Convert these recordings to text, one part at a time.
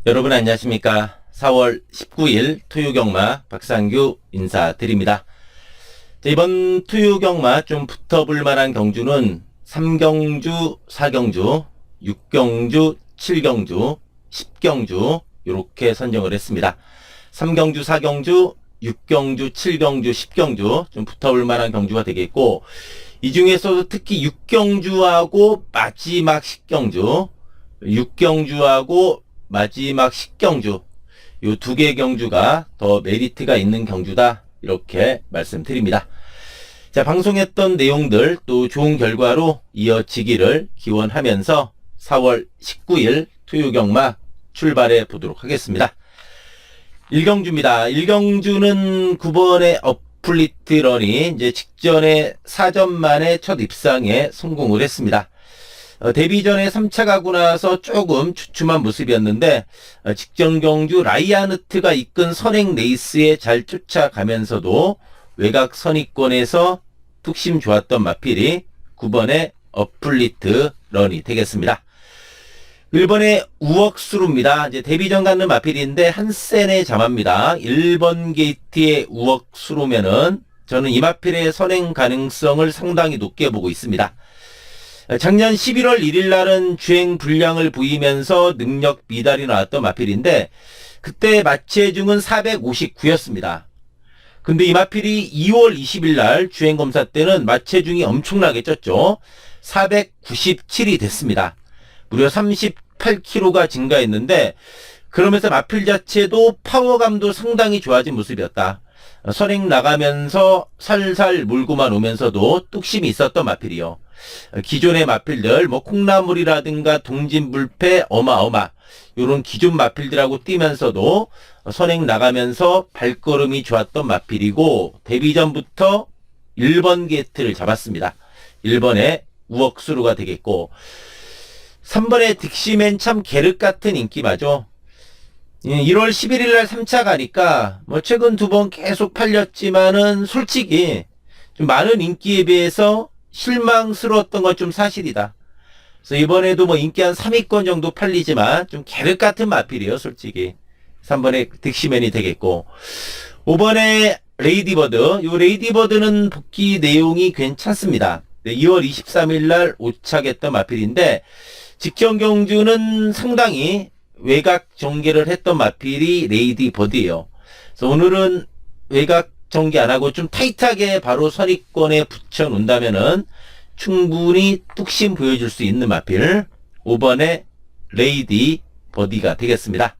여러분 안녕하십니까. 4월 19일 토요경마 박상규 인사드립니다. 자, 이번 토요경마 좀 붙어볼 만한 경주는 3경주, 4경주, 6경주, 7경주, 10경주 이렇게 선정을 했습니다. 3경주, 4경주, 6경주, 7경주, 10경주 좀 붙어볼 만한 경주가 되겠고, 이 중에서도 특히 6경주하고 마지막 10경주, 6경주하고 마지막 10경주 요 두 개 경주가 더 메리트가 있는 경주다, 이렇게 말씀드립니다. 자, 방송했던 내용들 또 좋은 결과로 이어지기를 기원하면서 4월 19일 토요경마 출발해 보도록 하겠습니다. 1경주입니다. 1경주는 9번의 어플리트 런이 이제 직전에 4점 만에 첫 입상에 성공을 했습니다. 데뷔 전에 3차 가고 나서 조금 주춤한 모습이었는데, 직전 경주 라이아누트가 이끈 선행 레이스에 잘 쫓아가면서도 외곽 선입권에서 뚝심 좋았던 마필이 9번의 어플리트 런이 되겠습니다. 1번의 우억수루입니다. 이제 데뷔 전 갖는 마필인데 한센의 자마입니다. 1번 게이트의 우억수루면은 저는 이 마필의 선행 가능성을 상당히 높게 보고 있습니다. 작년 11월 1일 날은 주행 불량을 보이면서 능력 미달이 나왔던 마필인데, 그때 마체중은 459였습니다. 근데 이 마필이 2월 20일 날 주행 검사 때는 마체중이 엄청나게 쪘죠. 497이 됐습니다. 무려 38kg가 증가했는데, 그러면서 마필 자체도 파워감도 상당히 좋아진 모습이었다. 선행 나가면서 살살 몰고만 오면서도 뚝심이 있었던 마필이요. 기존의 마필들 콩나물이라든가 동진불패 어마어마 요런 기존 마필들하고 뛰면서도 선행 나가면서 발걸음이 좋았던 마필이고, 데뷔 전부터 1번 게이트를 잡았습니다. 1번의 우억수루가 되겠고, 3번의 득시맨 참 계륵같은 인기마죠. 1월 11일 날 3차 가니까 최근 2번 계속 팔렸지만은 솔직히 좀 많은 인기에 비해서 실망스러웠던 건 좀 사실이다. 그래서 이번에도 인기 한 3위권 정도 팔리지만 좀 계륵같은 마필이에요, 솔직히. 3번의 득시맨이 되겠고, 5번의 레이디버드. 요 레이디버드는 복귀 내용이 괜찮습니다. 2월 23일 날 오착했던 마필인데, 직전 경주는 상당히 외곽 전개를 했던 마필이 레이디버드예요. 그래서 오늘은 외곽 전개 안 하고 좀 타이트하게 바로 선입권에 붙여 놓는다면은 충분히 뚝심 보여줄 수 있는 마필 5번의 레이디 버디가 되겠습니다.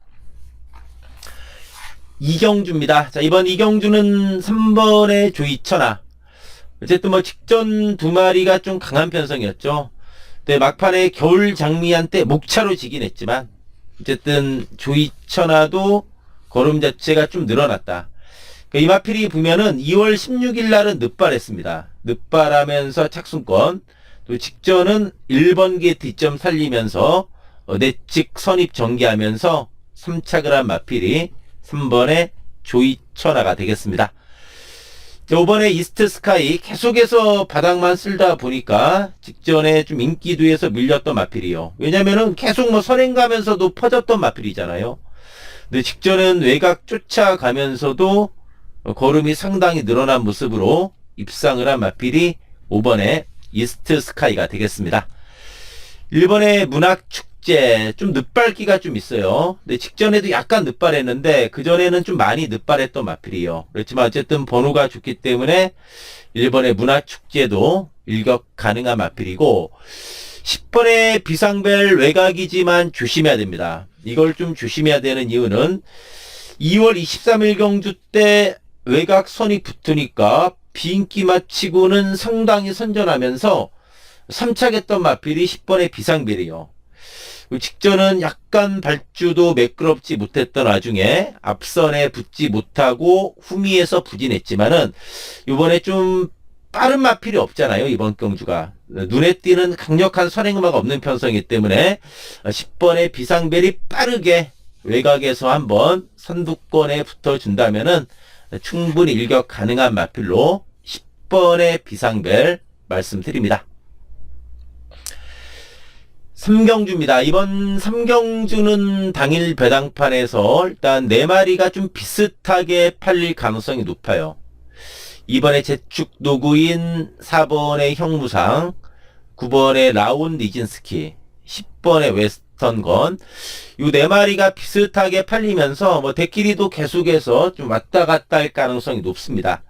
2경주입니다. 자, 이번 2경주는 3번의 조이천하. 어쨌든 직전 두 마리가 좀 강한 편성이었죠. 근데 막판에 겨울 장미한테 목차로 지긴 했지만, 어쨌든 조이천하도 걸음 자체가 좀 늘어났다. 이 마필이 보면은 2월 16일 날은 늑발했습니다. 늑발하면서 착순권, 또 직전은 1번 게이트 2점 살리면서 내측 선입 전개하면서 3착을 한 마필이 3번의 조이천하가 되겠습니다. 5번의 이스트 스카이 계속해서 바닥만 쓸다 보니까 직전에 좀 인기도에서 밀렸던 마필이요. 왜냐면은 계속 선행 가면서도 퍼졌던 마필이잖아요. 근데 직전은 외곽 쫓아가면서도 걸음이 상당히 늘어난 모습으로 입상을 한 마필이 5번의 이스트 스카이가 되겠습니다. 1번의 문학축제, 좀 늦발기가 좀 있어요. 근데 직전에도 약간 늦발했는데 그전에는 좀 많이 늦발했던 마필이에요. 그렇지만 어쨌든 번호가 좋기 때문에 1번의 문학축제도 일격 가능한 마필이고, 10번의 비상벨 외곽이지만 조심해야 됩니다. 이걸 좀 조심해야 되는 이유는 2월 23일 경주 때 외곽 선이 붙으니까 비인기 마치고는 상당히 선전하면서 3착했던 마필이 10번의 비상벨이요. 직전은 약간 발주도 매끄럽지 못했던 와중에 앞선에 붙지 못하고 후미에서 부진했지만은 이번에 좀 빠른 마필이 없잖아요, 이번 경주가. 눈에 띄는 강력한 선행마가 없는 편성이기 때문에 10번의 비상벨이 빠르게 외곽에서 한번 선두권에 붙어준다면은 충분히 일격 가능한 마필로 10번의 비상벨 말씀드립니다. 삼경주입니다. 이번 삼경주는 당일 배당판에서 일단 4마리가 좀 비슷하게 팔릴 가능성이 높아요. 2번에 제축 노구인, 4번에 형무상, 9번에 라온 니진스키, 10번에 웨스턴건, 이 4마리가 비슷하게 팔리면서 뭐 대끼리도 계속해서 좀 왔다 갔다 할 가능성이 높습니다.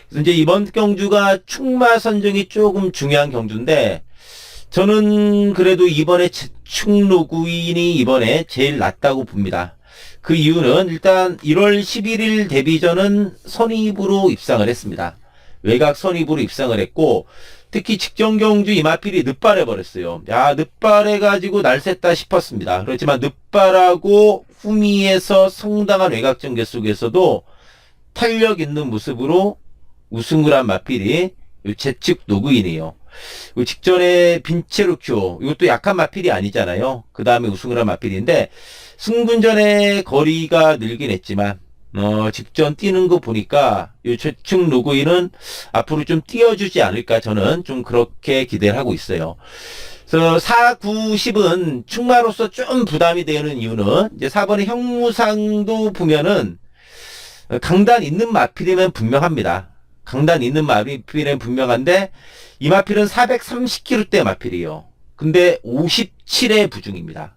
그래서 이제 이번 경주가 축마 선정이 조금 중요한 경주인데, 저는 그래도 이번에 제축 노구인이 이번에 제일 낫다고 봅니다. 그 이유는 일단 1월 11일 데뷔전은 선입으로 입상을 했습니다. 외곽 선입으로 입상을 했고, 특히 직전 경주 이마필이 늑발해 버렸어요. 야, 늑발해 가지고 날샜다 싶었습니다. 그렇지만 늑발하고 후미에서 상당한 외곽전 개속에서도 탄력 있는 모습으로 우승을 한 마필이 제축 노구인이에요. 직전에 빈체루큐, 이것도 약한 마필이 아니잖아요. 그 다음에 우승을 한 마필인데, 승분전의 거리가 늘긴 했지만, 직전 뛰는 거 보니까, 이 제축 노구인은 앞으로 좀 뛰어주지 않을까, 저는 좀 그렇게 기대를 하고 있어요. 그래서 4, 9, 10은 축마로서 좀 부담이 되는 이유는, 이제 4번의 형무상도 보면은, 강단 있는 마필이면 분명합니다. 강단 있는 마필은 분명한데, 이 마필은 430kg대 마필이에요. 근데 57의 부중입니다.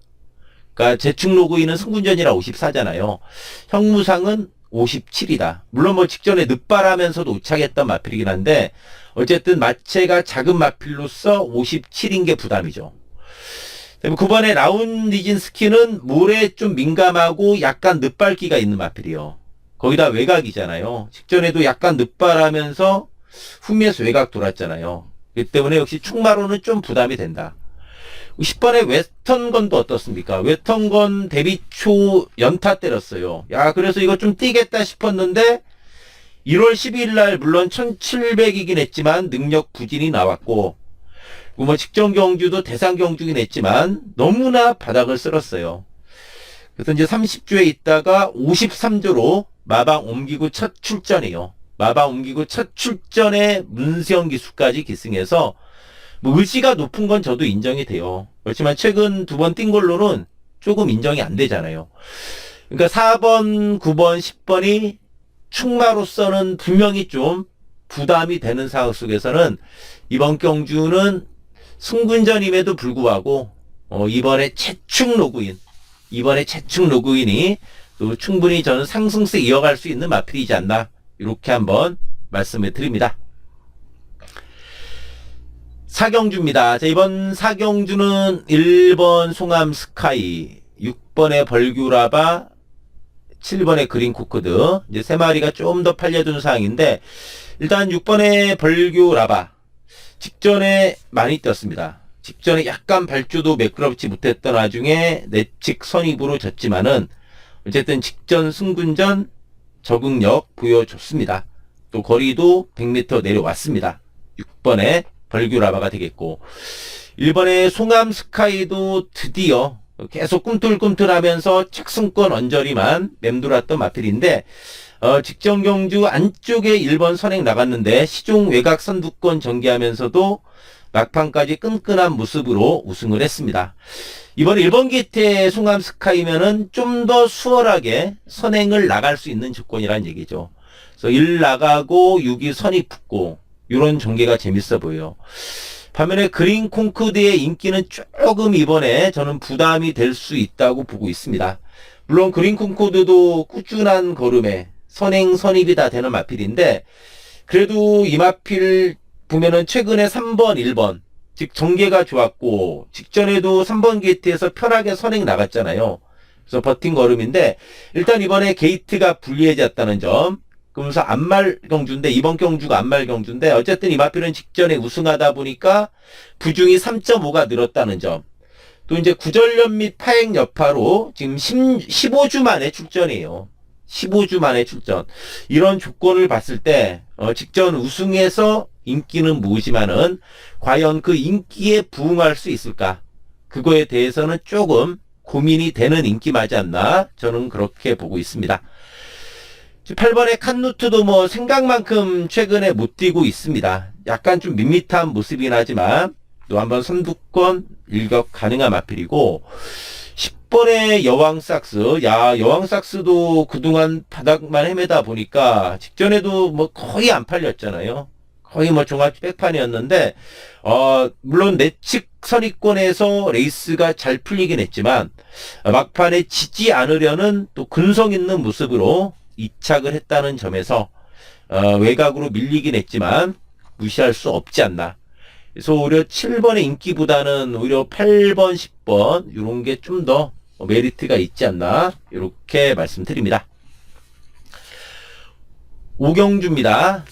그러니까 제축 노구인은 승군전이라 54잖아요. 형무상은 57이다. 물론 뭐 직전에 늑발하면서도 우착했던 마필이긴 한데, 어쨌든 마체가 작은 마필로서 57인 게 부담이죠. 9번에 라운 니진스키는 물에 좀 민감하고 약간 늑발기가 있는 마필이요. 거기다 외곽이잖아요. 직전에도 약간 늑발하면서 후미에서 외곽 돌았잖아요. 그렇기 때문에 역시 축마로는 좀 부담이 된다. 10번에 웨스턴건도 어떻습니까? 웨스턴건 데뷔 초 연타 때렸어요. 야, 그래서 이거 좀 뛰겠다 싶었는데 1월 12일 날 물론 1700이긴 했지만 능력 부진이 나왔고, 뭐 직전 경주도 대상 경주긴 했지만 너무나 바닥을 쓸었어요. 그래서 이제 30주에 있다가 53주로 마방 옮기고 첫 출전이에요. 마방 옮기고 첫 출전에 문세영 기수까지 기승해서 뭐 의지가 높은 건 저도 인정이 돼요. 그렇지만 최근 2번 뛴 걸로는 조금 인정이 안 되잖아요. 그러니까 4번, 9번, 10번이 축마로서는 분명히 좀 부담이 되는 상황 속에서는 이번 경주는 승군전임에도 불구하고 이번에 제축 노구인이 또 충분히 저는 상승세 이어갈 수 있는 마필이지 않나, 이렇게 한번 말씀을 드립니다. 4경주입니다. 자, 이번 4경주는 1번 송암 스카이, 6번의 벌규라바, 7번의 그린 코크드, 이제 3마리가 좀 더 팔려준 상황인데, 일단 6번의 벌규라바 직전에 많이 뛰었습니다. 직전에 약간 발주도 매끄럽지 못했던 와중에 내측 선입으로 졌지만은 어쨌든 직전 승군전 적응력 보여줬습니다. 또 거리도 100m 내려왔습니다. 6번에 벌규라바가 되겠고, 1번의 송암 스카이도 드디어 계속 꿈틀꿈틀하면서 착승권 언저리만 맴돌았던 마필인데, 직전 경주 안쪽에 1번 선행 나갔는데 시종 외곽 선두권 전개하면서도 막판까지 끈끈한 모습으로 우승을 했습니다. 이번 1번 기태 송암 스카이면은 좀 더 수월하게 선행을 나갈 수 있는 조건이란 얘기죠. 그래서 1 나가고 6이 선이 붙고 이런 전개가 재밌어 보여요. 반면에 그린 콩코드의 인기는 조금 이번에 저는 부담이 될 수 있다고 보고 있습니다. 물론 그린 콩코드도 꾸준한 걸음에 선행 선입이 다 되는 마필인데, 그래도 이 마필 보면은 최근에 3번, 1번 즉 전개가 좋았고 직전에도 3번 게이트에서 편하게 선행 나갔잖아요. 그래서 버틴 걸음인데, 일단 이번에 게이트가 불리해졌다는 점, 그러면서 안말 경주인데, 이번 경주가 안말 경주인데, 어쨌든 이 마필은 직전에 우승하다 보니까 부중이 3.5가 늘었다는 점, 또 이제 구전련 및 파행 여파로 지금 15주 만에 출전이에요. 15주 만에 출전. 이런 조건을 봤을 때 직전 우승에서 인기는 모으지만은 과연 그 인기에 부응할 수 있을까? 그거에 대해서는 조금 고민이 되는 인기 맞지 않나? 저는 그렇게 보고 있습니다. 8번의 칸누트도 뭐 생각만큼 최근에 못 뛰고 있습니다. 약간 좀 밋밋한 모습이긴 하지만 또 한번 선두권 일격 가능한 마필이고, 10번의 여왕삭스. 야, 여왕삭스도 그동안 바닥만 헤매다 보니까 직전에도 뭐 거의 안 팔렸잖아요. 거의 뭐 종합 백판이었는데, 물론 내측 선입권에서 레이스가 잘 풀리긴 했지만, 막판에 지지 않으려는 또 근성 있는 모습으로 이착을 했다는 점에서, 외곽으로 밀리긴 했지만, 무시할 수 없지 않나. 그래서 오히려 7번의 인기보다는 오히려 8번, 10번, 이런 게 좀 더 메리트가 있지 않나. 이렇게 말씀드립니다. 오경주입니다.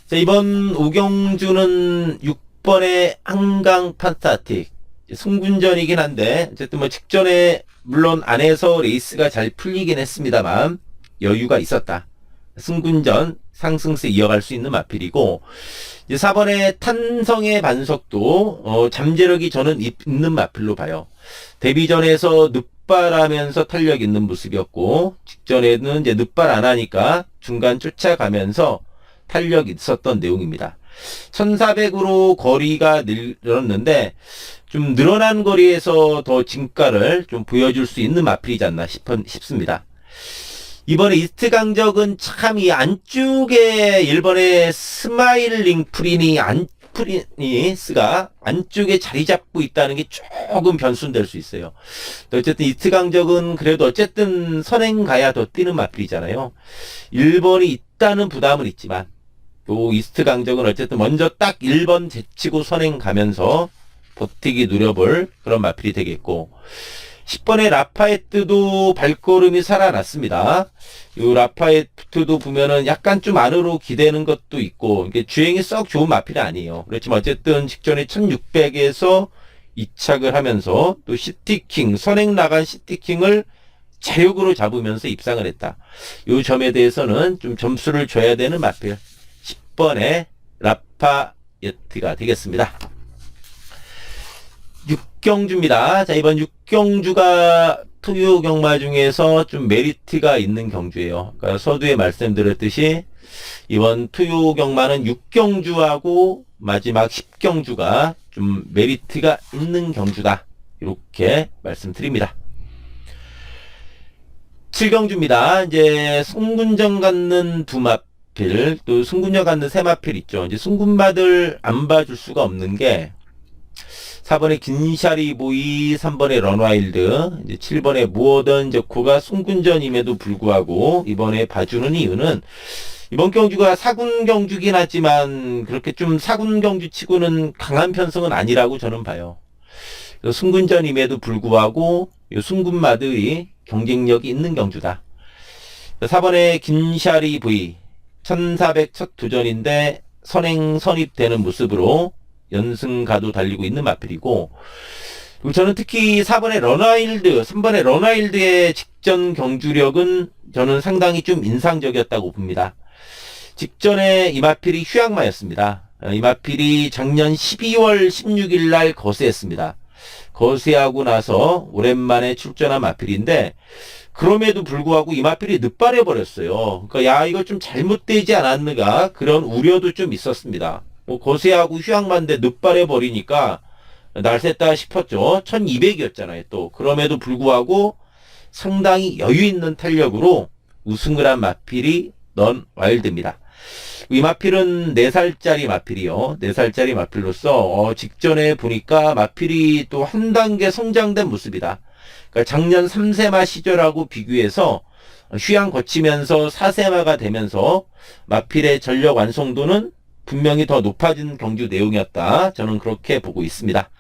자, 이번 오경주는 6번의 한강 판타틱. 승군전이긴 한데, 어쨌든 뭐 직전에, 물론 안에서 레이스가 잘 풀리긴 했습니다만, 여유가 있었다. 승군전, 상승세 이어갈 수 있는 마필이고, 이제 4번의 탄성의 반석도, 잠재력이 저는 있는 마필로 봐요. 데뷔전에서 늑발하면서 탄력 있는 모습이었고, 직전에는 이제 늑발 안 하니까 중간 쫓아가면서 탄력 있었던 내용입니다. 1400으로 거리가 늘었는데, 좀 늘어난 거리에서 더 진가를 좀 보여줄 수 있는 마필이지 않나 싶습니다. 이번에 이스트 강적은 참 이 안쪽에 일본의 스마일링 프리니스가 안쪽에 자리 잡고 있다는 게 조금 변수될 수 있어요. 어쨌든 이스트 강적은 그래도 어쨌든 선행 가야 더 뛰는 마필이잖아요. 일본이 있다는 부담은 있지만 또 이스트 강적은 어쨌든 먼저 딱 1번 제치고 선행 가면서 버티기 누려볼 그런 마필이 되겠고, 10번의 라파에트도 발걸음이 살아났습니다. 이 라파에트도 보면은 약간 좀 안으로 기대는 것도 있고, 이게 주행이 썩 좋은 마필이 아니에요. 그렇지만 어쨌든 직전에 1600에서 이착을 하면서 또 시티킹, 선행 나간 시티킹을 제육으로 잡으면서 입상을 했다. 이 점에 대해서는 좀 점수를 줘야 되는 마필. 10번의 라파에트가 되겠습니다. 6경주입니다. 자, 이번 6경주가 토요 경마 중에서 좀 메리트가 있는 경주예요. 그러니까 서두에 말씀드렸듯이 이번 토요 경마는 6경주하고 마지막 10경주가 좀 메리트가 있는 경주다. 이렇게 말씀드립니다. 7경주입니다. 이제 승군전 갖는 두 마필, 또 승군전 갖는 세 마필 있죠. 이제 승군마들 안 봐줄 수가 없는 게 4번의 긴샤리보이, 3번의 런와일드, 이제 7번의 무어던 저코가 승군전임에도 불구하고 이번에 봐주는 이유는 이번 경주가 사군 경주긴 하지만 그렇게 좀 사군 경주 치고는 강한 편성은 아니라고 저는 봐요. 승군전임에도 불구하고 이 승군마들이 경쟁력이 있는 경주다. 4번의 긴샤리보이, 1400 첫 도전인데 선행 선입되는 모습으로 연승가도 달리고 있는 마필이고, 그리고 저는 특히 4번의 런와일드, 3번의 런와일드의 직전 경주력은 저는 상당히 좀 인상적이었다고 봅니다. 직전에 이 마필이 휴양마였습니다. 이 마필이 작년 12월 16일 날 거세했습니다. 거세하고 나서 오랜만에 출전한 마필인데, 그럼에도 불구하고 이 마필이 늑발해 버렸어요. 그러니까 야, 이거 좀 잘못되지 않았는가 그런 우려도 좀 있었습니다. 거세하고 휴양만데 늑발해 버리니까 날샜다 싶었죠. 1200이었잖아요. 또 그럼에도 불구하고 상당히 여유 있는 탄력으로 우승을 한 마필이 런와일드입니다. 이 마필은 4살짜리 마필이요. 4살짜리 마필로서 직전에 보니까 마필이 또 한 단계 성장된 모습이다. 그러니까 작년 3세마 시절하고 비교해서 휴양 거치면서 4세마가 되면서 마필의 전력 완성도는 분명히 더 높아진 경주 내용이었다. 저는 그렇게 보고 있습니다.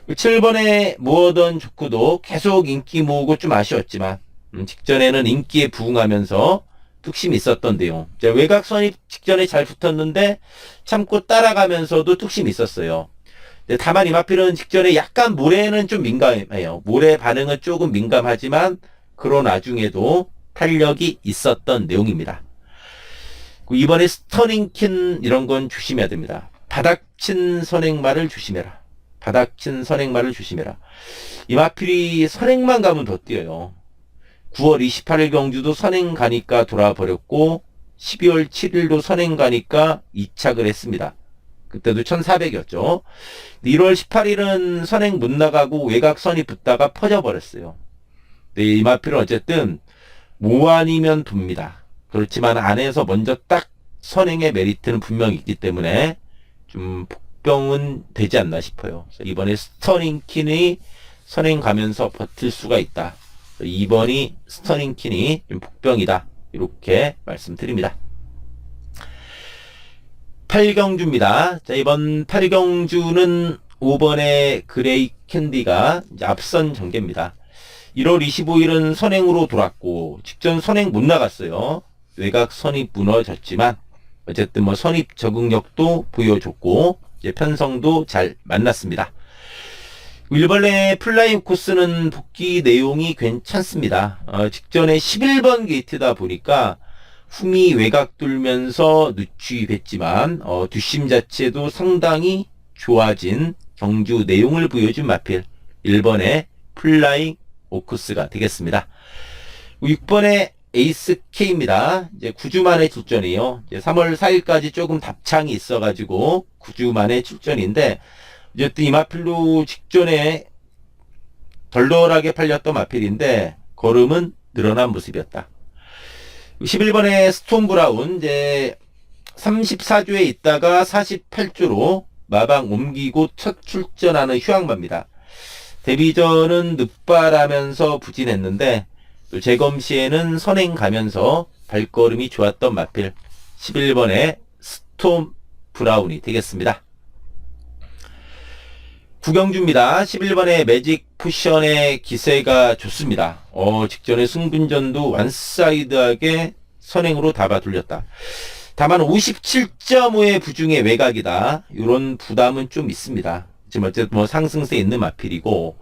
7번의 무어던 조크도 계속 인기 모으고 좀 아쉬웠지만 직전에는 인기에 부응하면서 뚝심이 있었던 내용. 외곽 선입 직전에 잘 붙었는데 참고 따라가면서도 뚝심이 있었어요. 다만 이 마필은 직전에 약간 모래는 좀 민감해요. 모래 반응은 조금 민감하지만 그런 와중에도 탄력이 있었던 내용입니다. 이번에 스터닝킨 이런 건 조심해야 됩니다. 바닥친 선행마를 조심해라. 바닥친 선행마를 조심해라. 이 마필이 선행만 가면 더 뛰어요. 9월 28일 경주도 선행 가니까 돌아버렸고 12월 7일도 선행 가니까 이착을 했습니다. 그때도 1400이었죠. 1월 18일은 선행 못 나가고 외곽선이 붙다가 퍼져버렸어요. 이 마필은 어쨌든 모 아니면 돕니다. 그렇지만 안에서 먼저 딱 선행의 메리트는 분명히 있기 때문에 좀 복병은 되지 않나 싶어요. 이번에 스터링킨이 선행 가면서 버틸 수가 있다. 2번이 스터링킨이 좀 복병이다. 이렇게 말씀드립니다. 8경주입니다. 자, 이번 8경주는 5번의 그레이 캔디가 이제 앞선 전개입니다. 1월 25일은 선행으로 돌았고 직전 선행 못 나갔어요. 외곽 선입 무너졌지만 어쨌든 뭐 선입 적응력도 보여줬고 이제 편성도 잘 만났습니다. 일벌레 플라잉 코스는 복귀 내용이 괜찮습니다. 직전에 11번 게이트다 보니까 흠이 외곽 뚫면서 누추입했지만 뒷심 자체도 상당히 좋아진 경주 내용을 보여준 마필 1번의 플라잉 오쿠스가 되겠습니다. 6번의 에이스 K입니다. 이제 9주 만에 출전이에요. 이제 3월 4일까지 조금 답창이 있어가지고 9주 만에 출전인데 어쨌든 이 마필도 직전에 덜덜하게 팔렸던 마필인데 걸음은 늘어난 모습이었다. 11번의 스톤 브라운 이제 34주에 있다가 48주로 마방 옮기고 첫 출전하는 휴양마입니다. 데뷔전은 늦발하면서 부진했는데 또 재검 시에는 선행 가면서 발걸음이 좋았던 마필 11번의 스톰 브라운이 되겠습니다. 구경주입니다. 11번의 매직 포션의 기세가 좋습니다. 직전에 승분전도 완사이드하게 선행으로 잡아 돌렸다. 다만 57.5의 부중의 외곽이다. 이런 부담은 좀 있습니다. 지금 어쨌든 뭐 상승세 있는 마필이고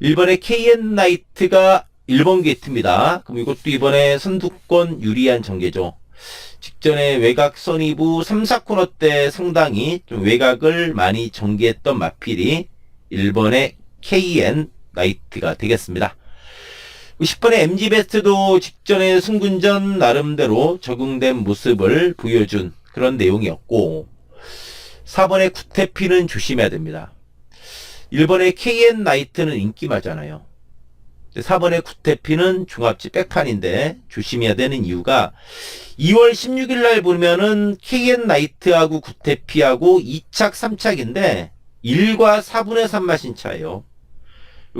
1번의 KN 나이트가 1번 게이트입니다. 그럼 이것도 이번에 선두권 유리한 전개죠. 직전에 외곽 선이부 3, 4코너 때 상당히 좀 외곽을 많이 전개했던 마필이 1번의 KN 나이트가 되겠습니다. 10번의 MG베스트도 직전에 승군전 나름대로 적응된 모습을 보여준 그런 내용이었고 4번의 구테피는 조심해야 됩니다. 1번의 KN 나이트는 인기마잖아요. 4번의 구테피는 중합지 백판인데 조심해야 되는 이유가 2월 16일 날 보면은 KN 나이트하고 구테피하고 2착 3착인데 1과 4분의 3마신 차예요.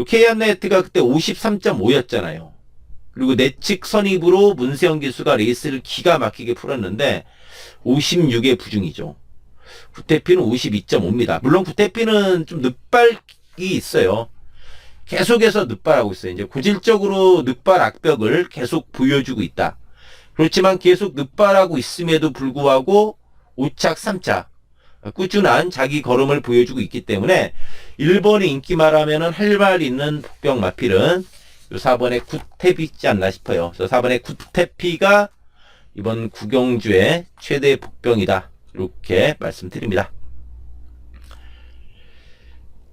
KN 나이트가 그때 53.5였잖아요. 그리고 내측 선입으로 문세영 기수가 레이스를 기가 막히게 풀었는데 56의 부중이죠. 구테피는 52.5입니다. 물론 구테피는 좀 늦발이 있어요. 계속해서 늦발하고 있어요. 이제 고질적으로 늦발 악벽을 계속 보여주고 있다. 그렇지만 계속 늦발하고 있음에도 불구하고 5착, 3착 꾸준한 자기 걸음을 보여주고 있기 때문에 1번의 인기말하면은 할 말 있는 복병 마필은 4번의 구테피 있지 않나 싶어요. 그래서 4번의 구테피가 이번 구경주의 최대 복병이다. 이렇게 말씀드립니다.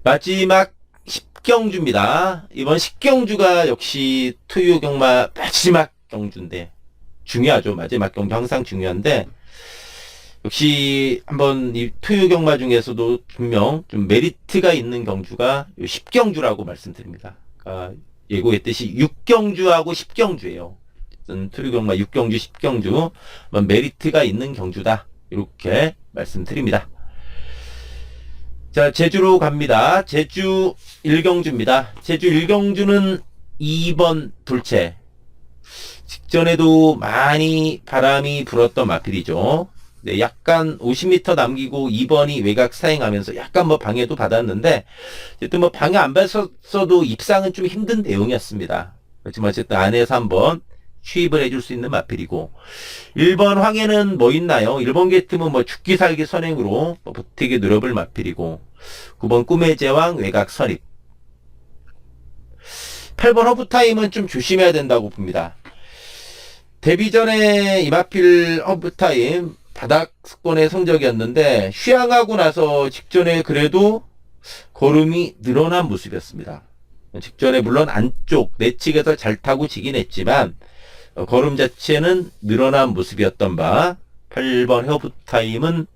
마지막 10경주입니다. 이번 10경주가 역시 토요경마 마지막 경주인데 중요하죠. 마지막 경주 항상 중요한데 역시 한번 이 토요경마 중에서도 분명 좀 메리트가 있는 경주가 10경주라고 말씀드립니다. 그러니까 예고했듯이 6경주하고 10경주예요. 토요경마 6경주, 10경주 메리트가 있는 경주다. 이렇게 말씀드립니다. 자, 제주로 갑니다. 제주 1경주입니다. 제주 1경주는 2번 돌체. 직전에도 많이 바람이 불었던 마필이죠. 네, 약간 50m 남기고 2번이 외곽 사행하면서 약간 뭐 방해도 받았는데, 어쨌든 뭐 방해 안 받았어도 입상은 좀 힘든 내용이었습니다. 그렇지만 어쨌든 안에서 한번 취입을 해줄 수 있는 마필이고 1번 황해는 뭐 있나요? 1번 게이트면 뭐 죽기 살기 선행으로 뭐 버티게 노려볼 마필이고 9번 꿈의 제왕 외곽 선입 8번 허브타임은 좀 조심해야 된다고 봅니다. 데뷔 전에 이 마필 허브타임 바닥권의 성적이었는데 휴양하고 나서 직전에 그래도 걸음이 늘어난 모습이었습니다. 직전에 물론 안쪽 내측에서 잘 타고 지긴 했지만 걸음 자체는 늘어난 모습이었던 바 8번 허브타임은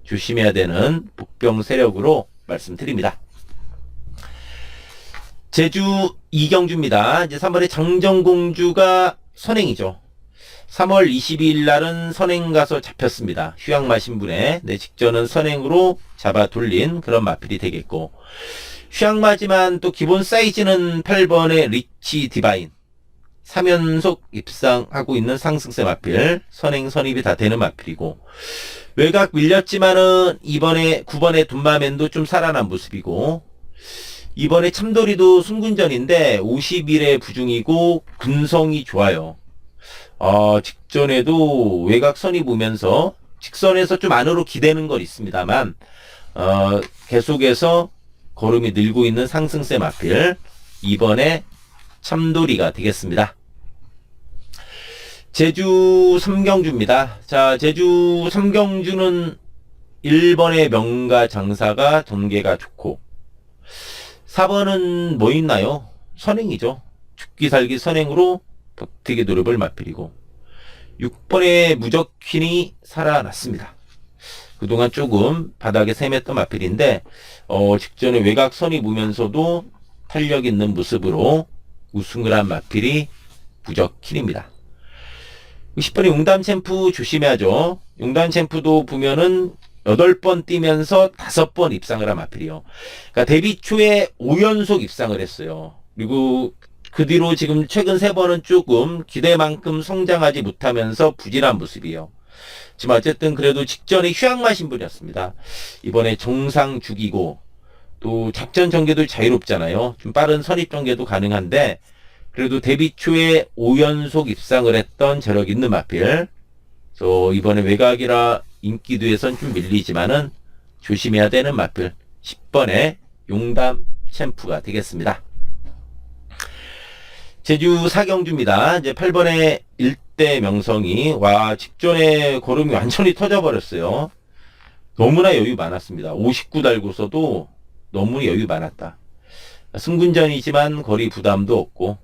조심해야 되는 복병 세력으로 말씀드립니다. 제주 이경주입니다. 이제 3번에 장정공주가 선행이죠. 3월 22일 날은 선행 가서 잡혔습니다. 휴양마 신분에. 네, 직전은 선행으로 잡아 돌린 그런 마필이 되겠고, 휴양마지만 또 기본 사이즈는 8번의 리치 디바인 3연속 입상하고 있는 상승세 마필, 선행 선입이 다 되는 마필이고, 외곽 밀렸지만은 이번에 9번의 둠마맨도 좀 살아난 모습이고, 이번에 참돌이도 승군전인데 50일의 부중이고 근성이 좋아요. 직전에도 외곽 선이 보면서 직선에서 좀 안으로 기대는 건 있습니다만, 계속해서 걸음이 늘고 있는 상승세 마필, 이번에 참돌이가 되겠습니다. 제주 삼경주입니다. 자, 제주 삼경주는 1번의 명가 장사가 전개가 좋고, 4번은 뭐 있나요? 선행이죠. 죽기 살기 선행으로 버티기 노력을 마필이고, 6번의 무적퀸이 살아났습니다. 그동안 조금 바닥에 셈했던 마필인데, 직전에 외곽선이 보면서도 탄력 있는 모습으로 우승을 한 마필이 무적퀸입니다. 10번의 용담 챔프 조심해야죠. 용담 챔프도 보면은 8번 뛰면서 5번 입상을 한 마필이요. 그러니까 데뷔 초에 5연속 입상을 했어요. 그리고 그 뒤로 지금 최근 3번은 조금 기대만큼 성장하지 못하면서 부진한 모습이에요. 지금 어쨌든 그래도 직전에 휴양마 신분이었습니다. 이번에 정상 죽이고, 또 작전 전개도 자유롭잖아요. 좀 빠른 선입 전개도 가능한데, 그래도 데뷔 초에 5연속 입상을 했던 저력 있는 마필. 그래서 이번에 외곽이라 인기도에선 좀 밀리지만은 조심해야 되는 마필, 10번의 용담 챔프가 되겠습니다. 제주 사경주입니다. 이제 8번의 일대 명성이, 직전에 걸음이 완전히 터져버렸어요. 너무나 여유 많았습니다. 59 달고서도 너무 여유 많았다. 승군전이지만 거리 부담도 없고,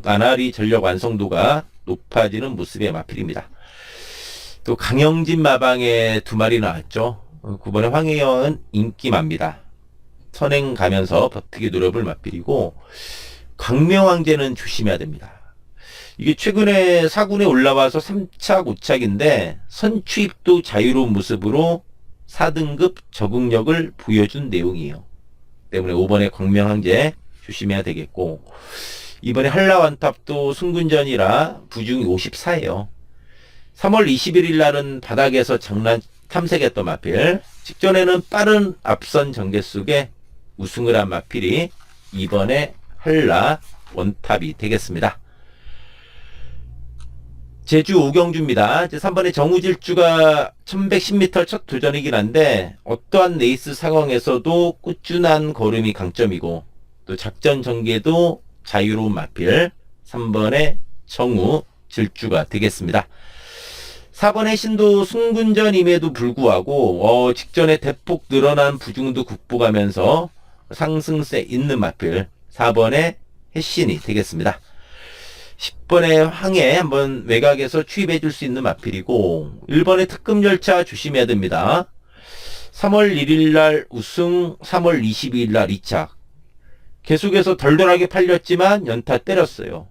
나날이 전력 완성도가 높아지는 모습의 마필입니다. 또 강영진 마방에 2마리 나왔죠. 9번의 황혜영은 인기마입니다. 선행 가면서 버티기 노력을 마필이고, 광명왕제는 조심해야 됩니다. 이게 최근에 4군에 올라와서 3착 5착인데 선취입도 자유로운 모습으로 4등급 적응력을 보여준 내용이에요. 때문에 5번의 광명왕제 조심해야 되겠고, 이번에 한라완탑도 승군전이라 부중이 54예요. 3월 21일 날은 바닥에서 탐색했던 마필, 직전에는 빠른 앞선 전개 속에 우승을 한 마필이 이번에 한라 원탑이 되겠습니다. 제주 오경주입니다. 이제 3번의 정우질주가 1110m 첫 도전이긴 한데, 어떠한 레이스 상황에서도 꾸준한 걸음이 강점이고, 또 작전 전개도 자유로운 마필, 3번의 정우질주가 되겠습니다. 4번의 신도 승군전임에도 불구하고 직전에 대폭 늘어난 부중도 극복하면서 상승세 있는 마필, 4번의 해신이 되겠습니다. 10번의 황해 한번 외곽에서 추입해 줄 수 있는 마필이고, 1번의 특급 열차 조심해야 됩니다. 3월 1일 날 우승, 3월 22일 날 2착. 계속해서 덜덜하게 팔렸지만 연타 때렸어요.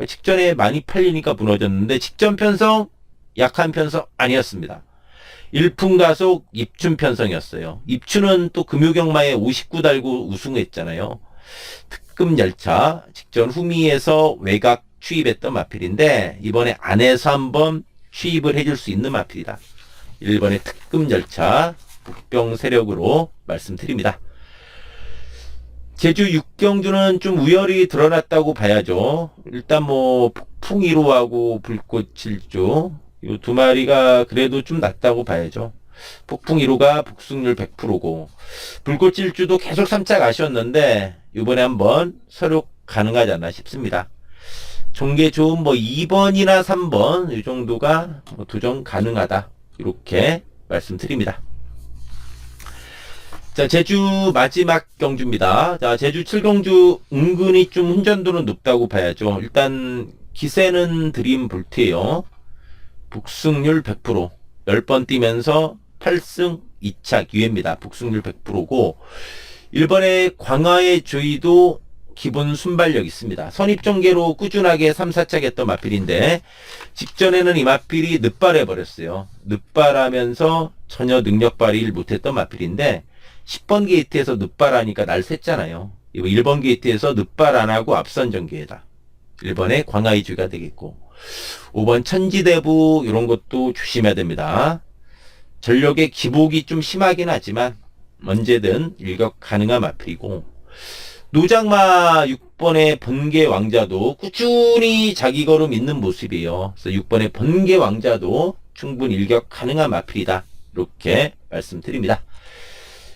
직전에 많이 팔리니까 무너졌는데, 직전 편성 약한 편성 아니었습니다. 일풍가속 입춘 편성이었어요. 입춘은 또 금요경마에 59 달고 우승했잖아요. 특급 열차 직전 후미에서 외곽 추입했던 마필인데, 이번에 안에서 한번 추입을 해줄 수 있는 마필이다. 1번의 특급 열차 북병 세력으로 말씀드립니다. 제주 육경주는 좀 우열이 드러났다고 봐야죠. 일단 뭐 폭풍 1호하고 불꽃 7주 이 2마리가 그래도 좀 낫다고 봐야죠. 폭풍 1호가 복승률 100%고 불꽃 7주도 계속 3착 아쉬웠는데 이번에 한번 서력 가능하지 않나 싶습니다. 종계 좋은 뭐 2번이나 3번 이 정도가 도전 가능하다, 이렇게 말씀드립니다. 자, 제주 마지막 경주입니다. 자, 제주 7경주 은근히 좀 훈전도는 높다고 봐야죠. 일단 기세는 드림 볼트예요. 복승률 100%, 10번 뛰면서 8승 2차 기회입니다. 북승률 100%고 1번의 광화의 조이도 기본 순발력 있습니다. 선입전개로 꾸준하게 3, 4차 했던 마필인데 직전에는 이 마필이 늑발해버렸어요. 늑발하면서 전혀 능력 발휘를 못했던 마필인데 10번 게이트에서 늑발하니까 날 샜잖아요. 이거 1번 게이트에서 늑발 안하고 앞선 전개다. 1번의 광화의 조이가 되겠고 5번 천지대부 이런 것도 조심해야 됩니다. 전력의 기복이 좀 심하긴 하지만 언제든 일격 가능한 마필이고 노장마 6번의 번개 왕자도 꾸준히 자기 걸음 있는 모습이에요. 그래서 6번의 번개 왕자도 충분히 일격 가능한 마필이다. 이렇게 말씀드립니다.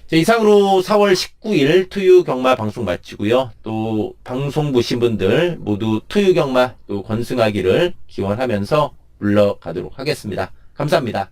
자, 이상으로 4월 19일 투유경마 방송 마치고요. 또 방송 보신 분들 모두 투유경마 또 건승하기를 기원하면서 물러가도록 하겠습니다. 감사합니다.